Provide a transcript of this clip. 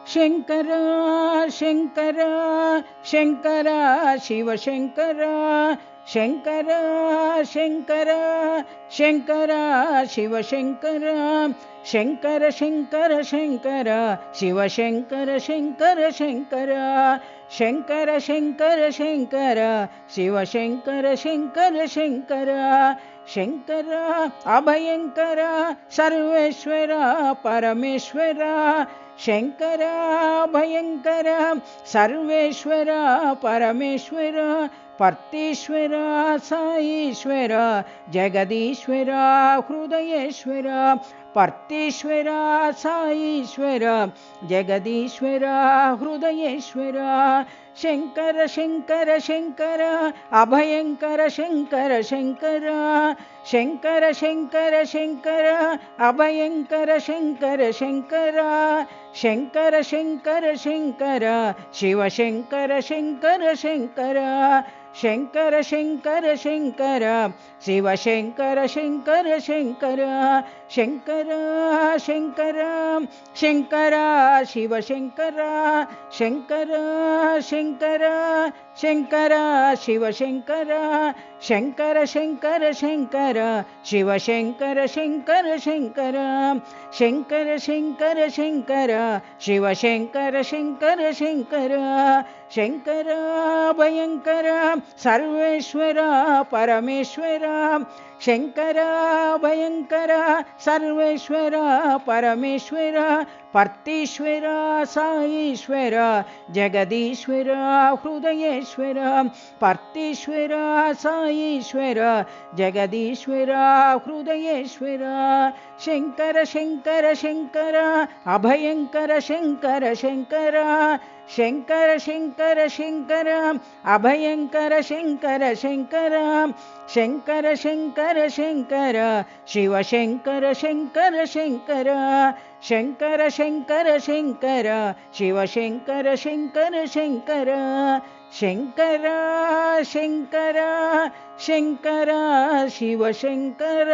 ಶಂಕರ ಶಂಕರ ಶಂಕರ ಶಿವಶಂಕರ ಶಂಕರ ಶಂಕರ ಶಂಕರ ಶಿವಶಂಕರ ಶಂಕರ ಶಂಕರ ಶಂಕರ ಶಿವಶಂಕರ ಶಂಕರ ಶಂಕರ ಶಂಕರ ಶಂಕರ ಶಂಕರ ಶಿವಶಂಕರ ಶಂಕರ ಶಂಕರ ಶಂಕರ ಅಭಯಂಕರ ಸರ್ವೇಶ್ವರ ಪರಮೇಶ್ವರ ಶಂಕರ ಭಯಂಕರ ಸರ್ವೇಶ್ವರ ಪರಮೇಶ್ವರ ಪರ್ತೀಶ್ವರ ಸಾಯೀಶ್ವರ ಜಗದೀಶ್ವರ ಹೃದಯೇಶ್ವರ ಪರ್ತೀಶ್ವರ ಸಾಯೀಶ್ವರ ಜಗದೀಶ್ವರ ಹೃದಯೇಶ್ವರ ಶಂಕರ ಶಂಕರ ಶಂಕರ ಅಭಯಂಕರ ಶಂಕರ ಶಂಕರ ಶಂಕರ ಶಂಕರ ಶಂಕರ ಅಭಯಂಕರ ಶಂಕರ ಶಂಕರ ಶಂಕರ ಶಂಕರ ಶಂಕರ ಶಿವಶಂಕರ ಶಂಕರ ಶಂಕರ ಶಂಕರ ಶಂಕರ ಶಂಕರ ಶಿವಶಂಕರ ಶಂಕರ ಶಂಕರ ಶಂಕರ ಶಂಕರ ಶಂಕರ ಶಿವಶಂಕರ ಶಂಕರ ಶಂಕರ ಶಂಕರ ಶಿವಶಂಕರ ಶಂಕರ ಶಂಕರ ಶಂಕರ ಶಿವಶಂಕರ ಶಂಕರ ಶಂಕರ ಶಂಕರ ಶಂಕರ ಶಂಕರ ಶಿವಶಂಕರ ಶಂಕರ ಶಂಕರ ಶಂಕರ ಭಯಂಕರ ಸರ್ವೇಶ್ವರ ಪರಮೇಶ್ವರ ಶಂಕರ ಭಯಂಕರ ಸರ್ವೇಶ್ವರ ಪರಮೇಶ್ವರ ಪರ್ತೀಶ್ವರ ಸಾಯೀಶ್ವರ ಜಗದೀಶ್ವರ ಹೃದಯೇಶ್ವರ ಪರ್ತೀಶ್ವರ ಸಾಯೀಶ್ವರ ಜಗದೀಶ್ವರ ಹೃದಯೇಶ್ವರ ಶಂಕರ ಶಂಕರ ಶಂಕರ ಅಭಯಂಕರ ಶಂಕರ ಶಂಕರ ಶಂಕರ ಶಂಕರ ಶಂಕರ ಅಭಯಂಕರ ಶಂಕರ ಶಂಕರ ಶಂಕರ ಶಂಕರ ಶಂಕರ ಶಿವಶಂಕರ ಶಂಕರ ಶಂಕರ ಶಂಕರ ಶಂಕರ ಶಂಕರ ಶಿವಶಂಕರ ಶಂಕರ ಶಂಕರ ಶಂಕರ ಶಂಕರ ಶಂಕರ ಶಿವಶಂಕರ